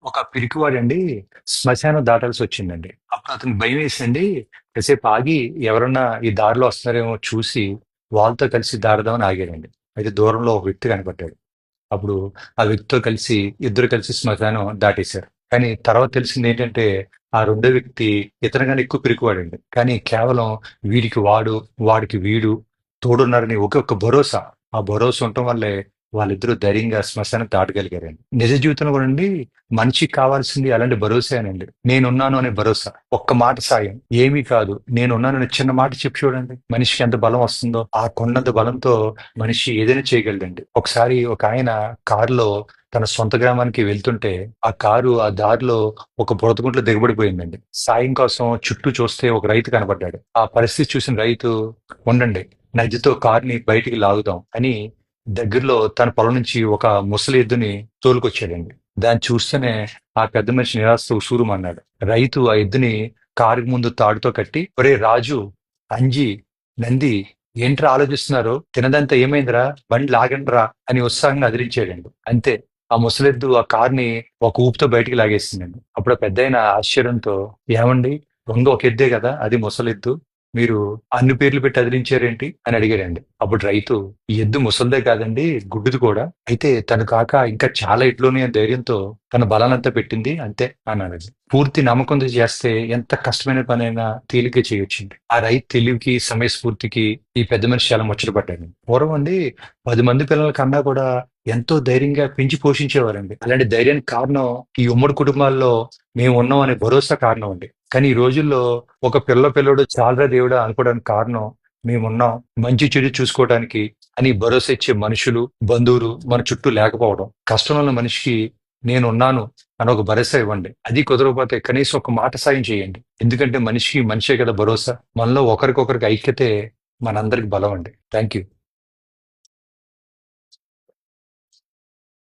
ఒక పిరికివాడండి శ్మశానం దాటాల్సి వచ్చిందండి. అప్పుడు అతనికి భయమేసండి. కాసేపు ఆగి ఎవరన్నా ఈ దారిలో వస్తున్నారేమో చూసి వాళ్ళతో కలిసి దాటుదామని ఆగాడండి. అయితే దూరంలో ఒక వ్యక్తి కనపడ్డాడు. అప్పుడు ఆ వ్యక్తితో కలిసి ఇద్దరు కలిసి శ్మశానం దాటేశారు. కానీ తర్వాత తెలిసిందేంటంటే ఆ రెండో వ్యక్తి ఇతనికన్నా ఎక్కువ పిరికివాడండి. కానీ కేవలం వీడికి వాడు, వాడికి వీడు తోడున్నారని ఒకే ఒక్క భరోసా. ఆ భరోసా ఉండటం వల్లే వాళ్ళిద్దరూ ధైర్యంగా శ్మశానం దాటగలిగారండి. నిజ జీవితంలో కూడా అండి మనిషికి కావాల్సింది అలాంటి భరోసేనండి. నేనున్నాను అనే భరోసా. ఒక్క మాట సాయం. ఏమీ కాదు. నేనున్నాననే చిన్న మాట చెప్పి చూడండి. మనిషికి ఎంత బలం వస్తుందో, ఆ కొండంత బలంతో మనిషి ఏదైనా చేయగలడండి. ఒకసారి ఒక ఆయన కారులో తన సొంత గ్రామానికి వెళ్తుంటే, ఆ కారు ఆ దారిలో ఒక బురదగుంటలో దిగబడిపోయిందండి. సాయం కోసం చుట్టూ చూస్తే ఒక రైతు కనపడ్డాడు. ఆ పరిస్థితి చూసిన రైతు, ఉండండి నజ్జుతో కారుని బయటికి లాగుదాం అని దగ్గరలో తన పొలం నుంచి ఒక ముసలి ఎద్దుని తోలుకొచ్చాడండి. దాన్ని చూస్తేనే ఆ పెద్ద మనిషి నిరాశతో ఉసూరుమన్నాడు. రైతు ఆ ఎద్దుని కారుకి ముందు తాడుతో కట్టి, ఒరే రాజు, అంజి, నంది, ఏంట్రా ఆలోచిస్తున్నారు? తినదంతా ఏమైందిరా? బండి లాగండ్రా అని ఉత్సాహంగా అదిరించాడండి. అంతే, ఆ ముసలెద్దు ఆ కార్ని ఒక ఊపుతో బయటికి లాగేసిందండి. అప్పుడు ఆ పెద్దాయన ఆశ్చర్యంతో, ఏమండి, దొంగ ఒక ఎద్దే కదా, అది ముసలెద్దు, మీరు అన్ని పేర్లు పెట్టి అదిలించారేంటి అని అడిగాడండి. అప్పుడు రైతు, ఈ ఎద్దు ముసల్దే కాదండి, గుడ్డిది కూడా. అయితే తను కాక ఇంకా చాలా ఎడ్లున్నాయి అనే ధైర్యంతో తన బలానంతా పెట్టింది అంతే అన్నాడండి. పూర్తి నమ్మకంతో చేస్తే ఎంత కష్టమైన పనైనా తేలిగ్గా చేయొచ్చండి. ఆ రైతు తెలివికి, సమయస్ఫూర్తికి ఈ పెద్ద మనిషి చాలా ముచ్చటపడ్డాడు. పూర్వం అండి 10 మంది పిల్లల కన్నా కూడా ఎంతో ధైర్యంగా పెంచి పోషించేవారండి. అలాంటి ధైర్యానికి కారణం ఈ ఉమ్మడి కుటుంబాల్లో మేము ఉన్నాం అనే భరోసా కారణం అండి. కానీ ఈ రోజుల్లో ఒక పిల్లోడు చాలరా దేవుడా అనుకోవడానికి కారణం మేమున్నాం, మంచి చెడు చూసుకోవడానికి అని భరోసా ఇచ్చే మనుషులు, బంధువులు మన చుట్టూ లేకపోవడం. కష్టంలో ఉన్న మనిషికి నేనున్నాను అని ఒక భరోసా ఇవ్వండి. అది కుదరకపోతే కనీసం ఒక మాట సాయం చేయండి. ఎందుకంటే మనిషికి మనిషే కదా భరోసా. మనలో ఒకరికొకరికి ఐక్యతే మనందరికి బలం అండి. Thank you.